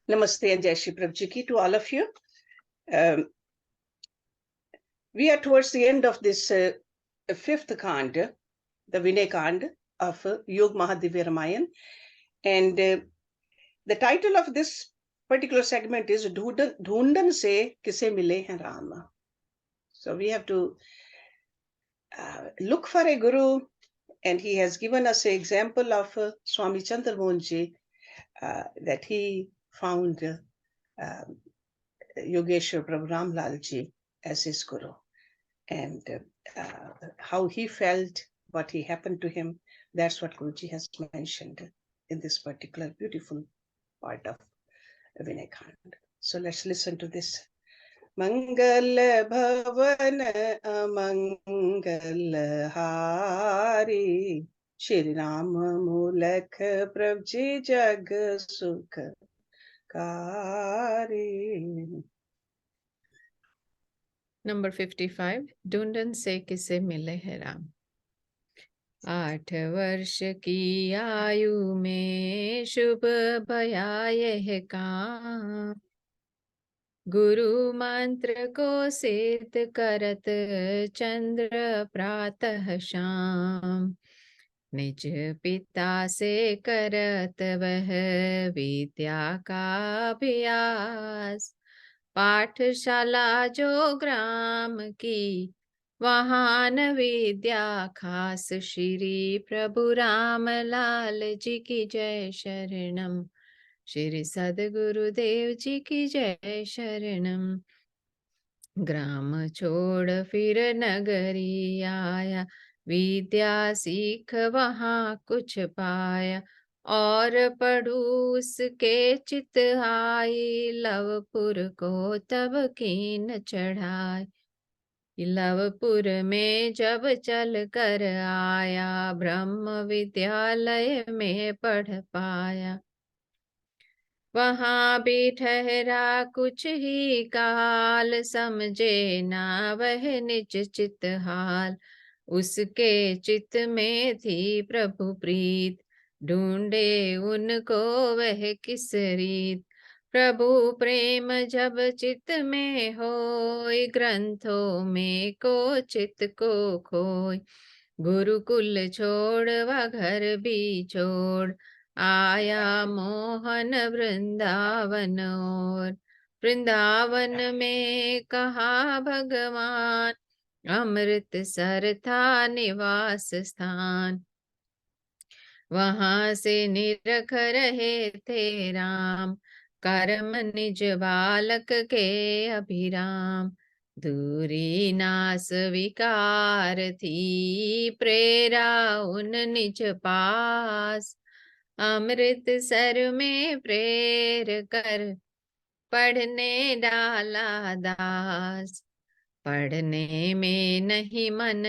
Namaste and Jai Shri Prabhu Ji to all of you. We are towards the end of this fifth Kand, the Vinay Kand of Yog Mahadivya Ramayan. And the title of this particular segment is Dhundan Se Kise Mile Hain Ram. So we have to look for a guru, and he has given us an example of Swami Chandramohan Ji, that he found Yogeshwar Prabhu Ramlal Ji as his guru, and how he felt, what he happened to him. That's what Guruji has mentioned in this particular beautiful part of Vinay Khand. So let's listen to this. Mangal Bhavan Amangal Hari Shri Ram Mulakh Prabji Jag Sukh Kari. Number 55, ढूंढन से किसे मिले है राम। 8 वर्ष की आयु में शुभ भया यह काम, गुरु मंत्र को सिद्ध करत चंद्र प्रातः शाम। निज पिता से करत वह विद्या का अभ्यास, पाठशाला जो ग्राम की वहान विद्या खास। श्री प्रभु राम लाल जी की जय शरणम, श्री सद्गुरुदेव जी की जय शरणम। ग्राम छोड़ फिर नगरी आया, विद्या सीख वहाँ कुछ पाया। और पड़ूस के चित आई, लवपुर को तब कीन चढ़ाई। लवपुर में जब चल कर आया, ब्रह्म विद्यालय में पढ़ पाया। वहाँ भी ठहरा कुछ ही काल, समझे ना वह निज चित हाल। उसके चित में थी प्रभु प्रीत, ढूंढे उनको वह किस रीत। प्रभु प्रेम जब चित में होय, ग्रंथों में को चित को खोय। गुरुकुल छोड़ व घर भी छोड़, आया मोहन वृंदावन और। वृंदावन में कहा भगवान, अमृतसर था निवास स्थान। वहां से निरख रहे थे राम, कर्म निज बालक के अभिराम। दूरी नास विकार थी, प्रेरा उन निज पास। अमृतसर में प्रेर कर पढ़ने डाला दास। पढ़ने में नहीं मन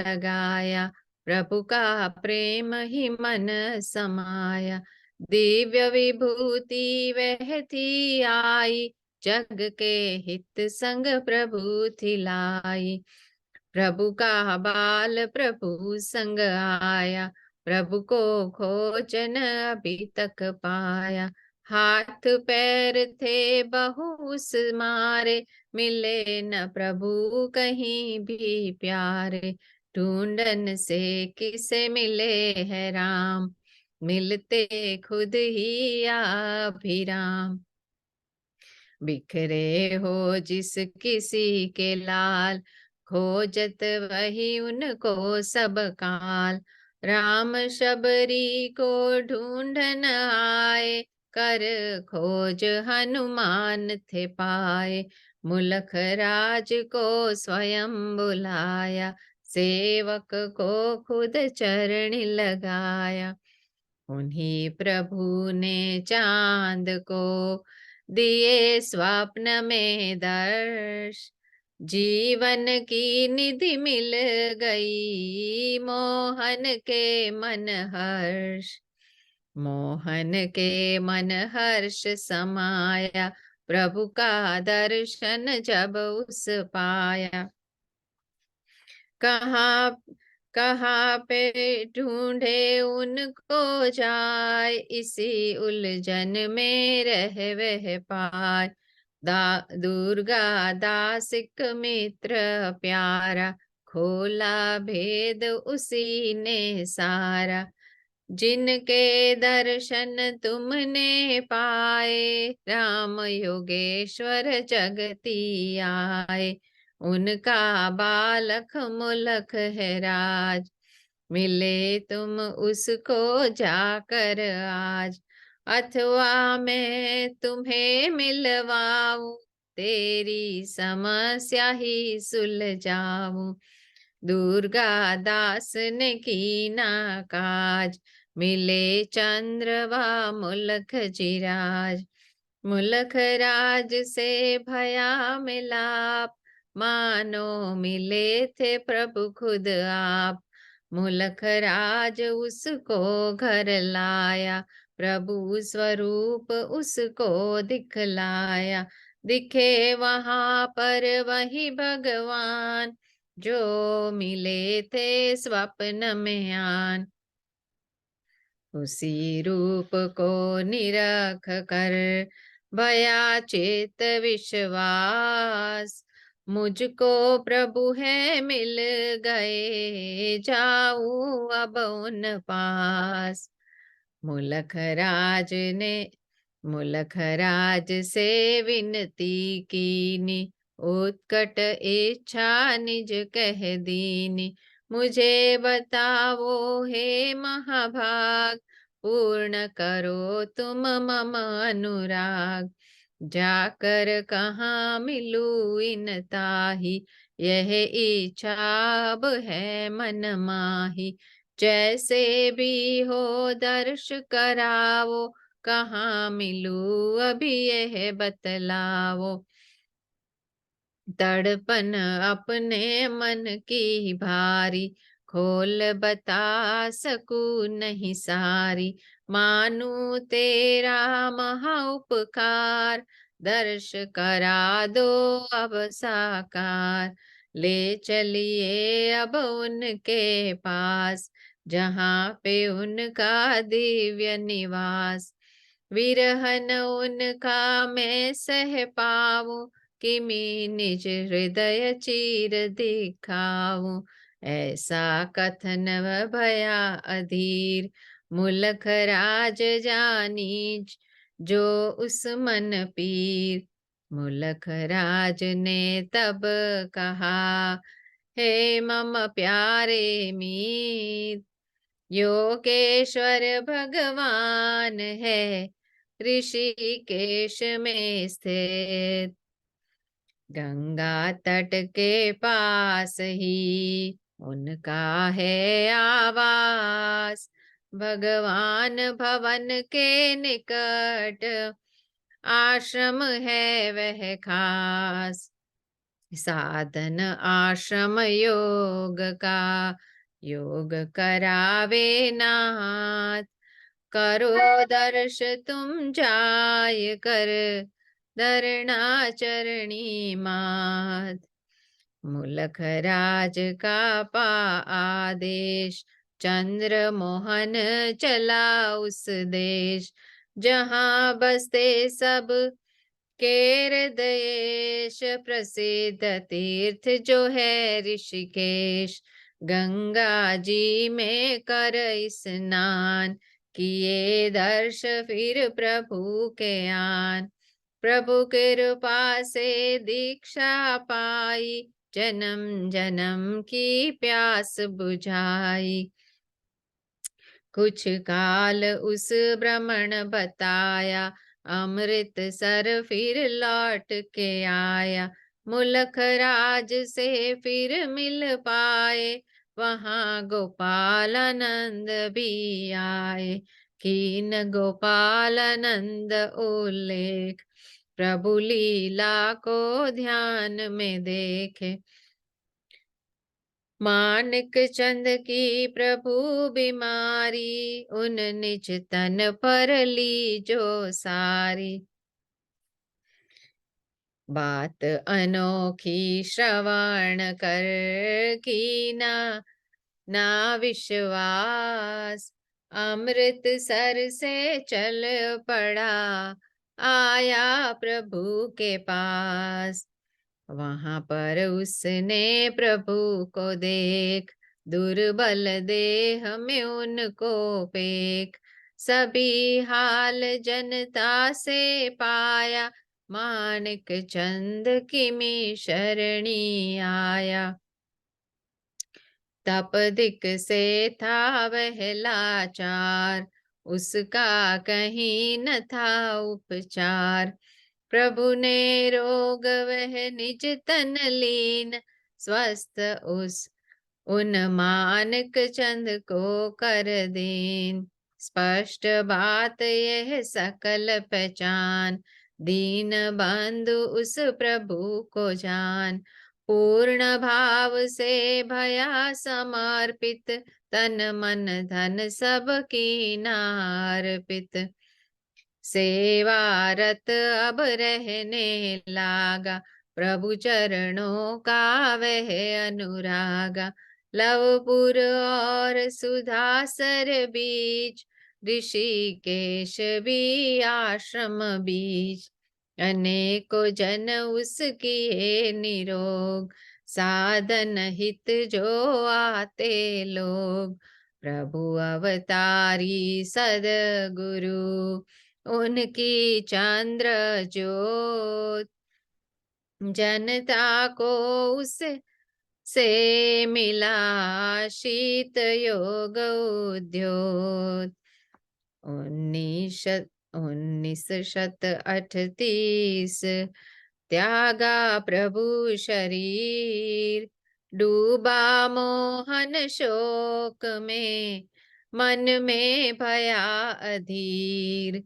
लगाया, प्रभु का प्रेम ही मन समाया। दिव्य विभूति वह थी आई, जग के हित संग प्रभु थी लाई। प्रभु का बाल प्रभु संग आया, प्रभु को खोजन अभी तक पाया। हाथ पैर थे बहु उस मारे, मिले न प्रभु कहीं भी प्यारे। ढूंढन से किसे मिले है राम, मिलते खुद ही अभिराम। बिखरे हो जिस किसी के लाल, खोजत वही उनको सब काल। राम शबरी को ढूंढन आए, कर खोज हनुमान थे पाए। मुलख राज को स्वयं बुलाया, सेवक को खुद चरण लगाया। उन्हीं प्रभु ने चांद को दिए स्वप्न में दर्श, जीवन की निधि मिल गई, मोहन के मन हर्ष। मोहन के मन हर्ष समाया, प्रभु का दर्शन जब उस पाया। कहाँ कहाँ पे ढूंढे उनको जाए, इसी उलझन में रह वह पाए। दुर्गा दासिक मित्र प्यारा, खोला भेद उसी ने सारा। जिनके दर्शन तुमने पाए, राम योगेश्वर जगती आए। उनका बालक मुलक है राज, मिले तुम उसको जाकर आज। अथवा मैं तुम्हें मिलवाऊं, तेरी समस्या ही सुलझाऊं। दुर्गा दास ने कीना काज, मिले चंद्रवा मुलक जिराज। मुलक राज से भया मिलाप, मानो मिले थे प्रभु खुद आप। मुलक राज उसको घर लाया, प्रभु स्वरूप उसको दिखलाया। दिखे वहां पर वही भगवान, जो मिले थे स्वप्न में आन। उसी रूप को निरख कर भया चेत विश्वास। मुझको प्रभु है मिल गए, जाऊं अब उन पास। मुलख राज ने मुलख राज से विनती कीनी, उत्कट इच्छा निज कह दीनी। मुझे बताओ हे महाभाग, पूर्ण करो तुम मम अनुराग। जाकर कहाँ मिलूं इन ताही, यह इच्छा अब है मन माही। जैसे भी हो दर्श करावो, कहाँ मिलूं अभी यह बतलावो। तड़पन अपने मन की भारी, खोल बता सकूं नहीं सारी। मानू तेरा महा उपकार, दर्श करा दो अब साकार। ले चलिए अब उनके पास, जहाँ पे उनका दिव्य निवास। विरहन उनका मैं सह पाऊं, किमी निज हृदय चीर दिखाऊं। ऐसा कथन भया अधीर, मुलख राज जानीज जो उस मन पीर। मुलख राज ने तब कहा, हे मम प्यारे मीत, योगेश्वर भगवान है ऋषिकेश में स्थित। गंगा तट के पास ही उनका है आवास। भगवान भवन के निकट आश्रम है वह खास। साधन आश्रम योग का, योग करावे नाथ। करो दर्श तुम जाय कर, धरना चरणी मात। मुलख राज का पा आदेश, चंद्र मोहन चला उस देश। जहाँ बसते सब केर देश, प्रसिद्ध तीर्थ जो है ऋषिकेश। गंगा जी में कर स्नान, किए दर्श फिर प्रभु के आन। प्रभु कृपा से दीक्षा पाई, जन्म जन्म की प्यास बुझाई। कुछ काल उस भ्रमण बताया, अमृतसर फिर लौट के आया। मुलख राज से फिर मिल पाए, वहां गोपालानंद भी आए। कीन गोपालानंद उल्लेख, प्रभु लीला को ध्यान में देखे। मानिक चंद की प्रभु बीमारी, उन निज तन पर ली जो सारी। बात अनोखी श्रवण कर कीना, ना विश्वास। अमृतसर से चल पड़ा, आया प्रभु के पास। वहां पर उसने प्रभु को देख, दुर्बल देह में उनको पेख। सभी हाल जनता से पाया, मानिक चंद की शरणी आया। तपदिक से था वह लाचार, उसका कहीं न था उपचार। प्रभु ने रोग वह निज तन लीन, स्वस्थ उन मानक चंद को कर दीन। स्पष्ट बात यह सकल पहचान, दीन बंधु उस प्रभु को जान। पूर्ण भाव से भया समर्पित, तन मन धन सब कीना अर्पित। सेवारत अब रहने लागा, प्रभु चरणों का वह अनुरागा। लवपुर और सुधासर बीच, ऋषिकेश भी आश्रम बीच। अनेको जन उसकी निरोग, साधन हित जो आते लोग। प्रभु अवतारी सदगुरु, उनकी चंद्र ज्योत। जनता को उस से मिला, शीत योग उद्योत। 1938 त्यागा प्रभु शरीर, डूबा मोहन शोक में, मन में भया अधीर।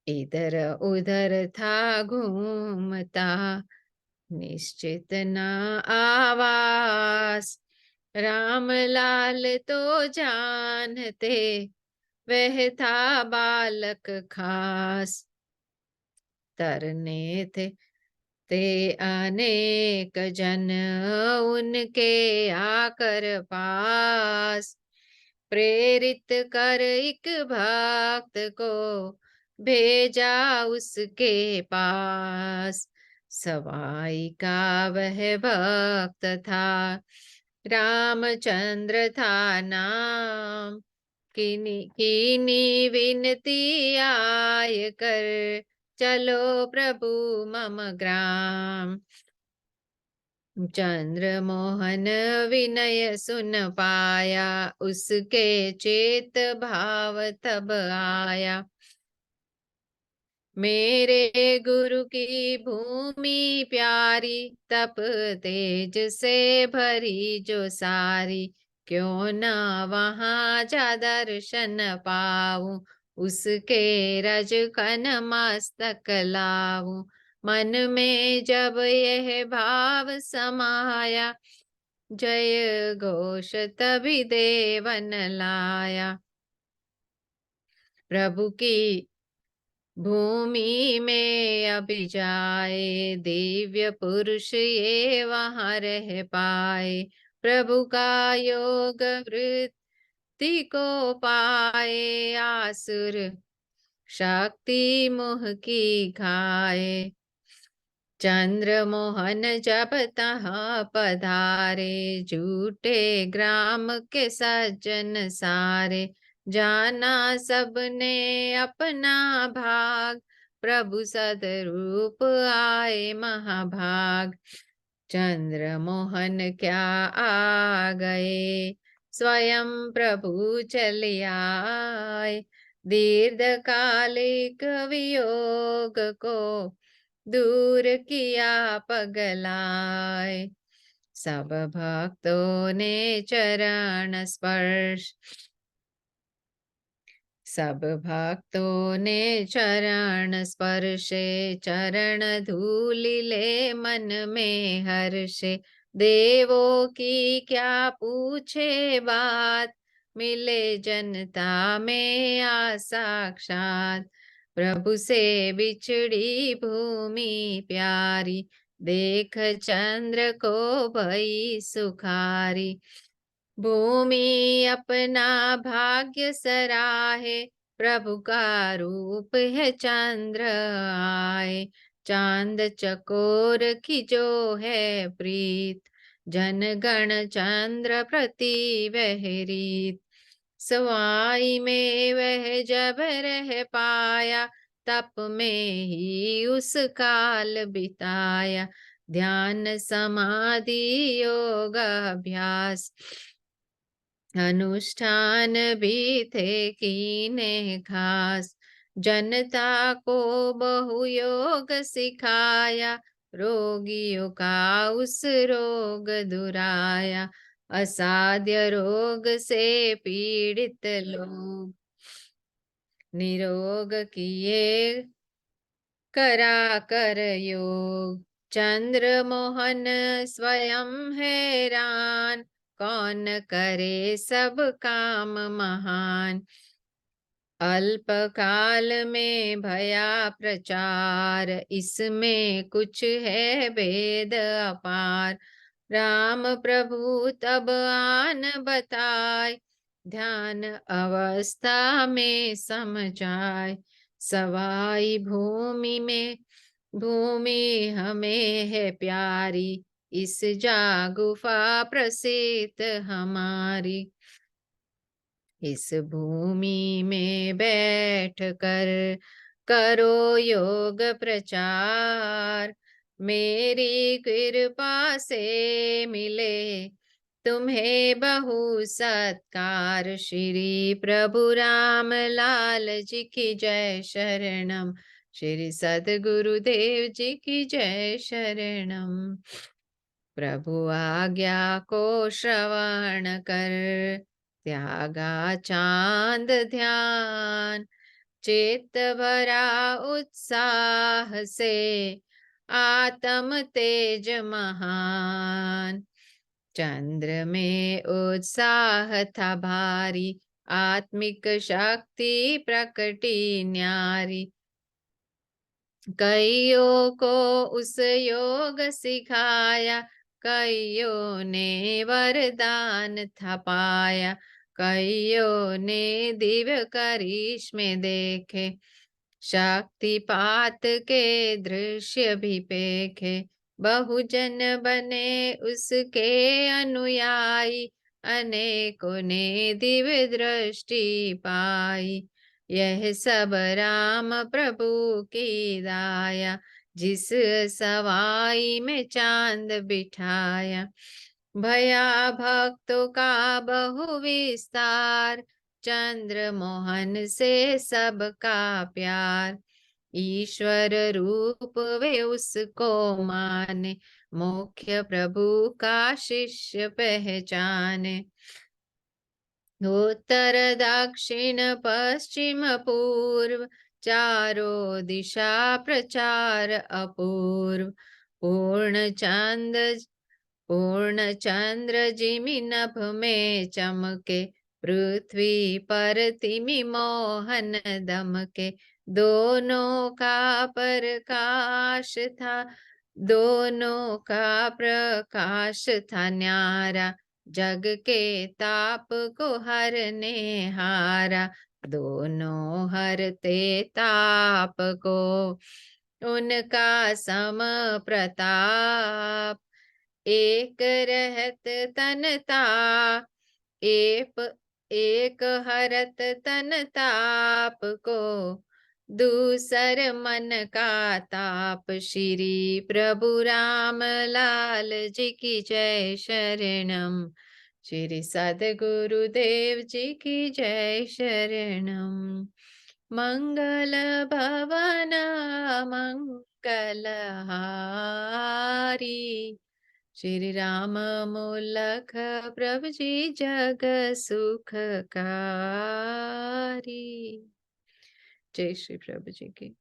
इधर उधर था घूमता, निश्चित न आवास। राम लाल तो जानते, वह था बालक खास। तरने ते अनेक जन, उनके आकर पास। प्रेरित कर एक भक्त को, भेजा उसके पास। सवाई का वह भक्त था, रामचंद्र था नाम। कीनी विनती आय कर, चलो प्रभु मम ग्राम। चंद्र मोहन विनय सुन पाया, उसके चेत भाव तब आया। मेरे गुरु की भूमि प्यारी, तप तेज से भरी जो सारी। क्यों न वहां जा दर्शन पाऊं, उसके रज कन मस्तक लाऊं। मन में जब यह भाव समाया, जय घोष तभी देवन लाया। प्रभु की भूमि में अभी जाए, दिव्य पुरुष ये वहां रह पाए। प्रभु का योग वृत्ति को पाए, आसुर शक्ति मोह की खाए। चंद्र मोहन जब तहाँ पधारे, झूठे ग्राम के सज्जन सारे। जाना सबने अपना भाग, प्रभु सदरूप आए महाभाग। चंद्र मोहन क्या आ गए, स्वयं प्रभु चले आए। दीर्घकालिक वियोग को दूर किया पगलाए। सब भक्तों ने चरण स्पर्श, सब भक्तों ने चरण स्पर्शे। चरण धूलि ले मन में हर्षे। देवों की क्या पूछे बात, मिले जनता में आ साक्षात। प्रभु से बिछड़ी भूमि प्यारी, देख चंद्र को भई सुखारी। भूमि अपना भाग्य सराहे, प्रभु का रूप है चंद्र आए। चांद चकोर की जो है प्रीत, जन गण चंद्र प्रति वह रीत। सवाई में वह जब रह पाया, तप में ही उस काल बिताया। ध्यान समाधि योग अभ्यास, अनुष्ठान भी थे कीने खास। जनता को बहु योग सिखाया, रोगियों का उस रोग दुराया। असाध्य रोग से पीड़ित लोग, निरोग किए करा कर योग। चंद्र मोहन स्वयं हैरान, कौन करे सब काम महान। अल्प काल में भया प्रचार, इसमें कुछ है भेद अपार। राम प्रभु तब आन बताए, ध्यान अवस्था में समझाए। सवाई भूमि में, भूमि हमें है प्यारी, इस जा गुफा प्रसिद्ध हमारी। इस भूमि में बैठ कर करो योग प्रचार। मेरी कृपा से मिले तुम्हें बहु सत्कार। श्री प्रभु राम लाल जी की जय शरणम। श्री सद्गुरुदेव जी की जय शरणम। प्रभु आज्ञा को श्रवण कर, त्यागा चांद ध्यान। चित्त भरा उत्साह से, आत्म तेज महान। चंद्र में उत्साह था भारी, आत्मिक शक्ति प्रकटी न्यारी। कईयों को उस योग सिखाया, कईयों ने वरदान था पाया। कईयों ने दिव्य करिश्मे देखे, शक्तिपात के दृश्य भी पेखे। बहुजन बने उसके अनुयायी, अनेकों ने दिव्य दृष्टि पाई। यह सब राम प्रभु की दाया, जिस सवाई में चांद बिठाया। भया भक्तों का बहु विस्तार, चंद्र मोहन से सबका प्यार। ईश्वर रूप वे उसको माने, मुख्य प्रभु का शिष्य पहचाने। उत्तर दक्षिण पश्चिम पूर्व, चारों दिशा प्रचार अपूर्व। पूर्ण चंद पूर्ण चंद्र जिमि नभ में चमके, पृथ्वी पर तिमि मोहन दमके। दोनों का प्रकाश था, दोनों का प्रकाश था न्यारा। जग के ताप को हरने हारा, दोनों हरते ताप को। उनका सम प्रताप, एक रहत तनता। एक एक हरत तन ताप को, दूसर मन का ताप। श्री प्रभु राम लाल जी की जय शरणम। श्री सद्गुरुदेव जी की जय शरणम। मंगल भवन मंगल हारी, श्री राम मूलख प्रभु जी जग सुखकारी। जय श्री प्रभु जी की।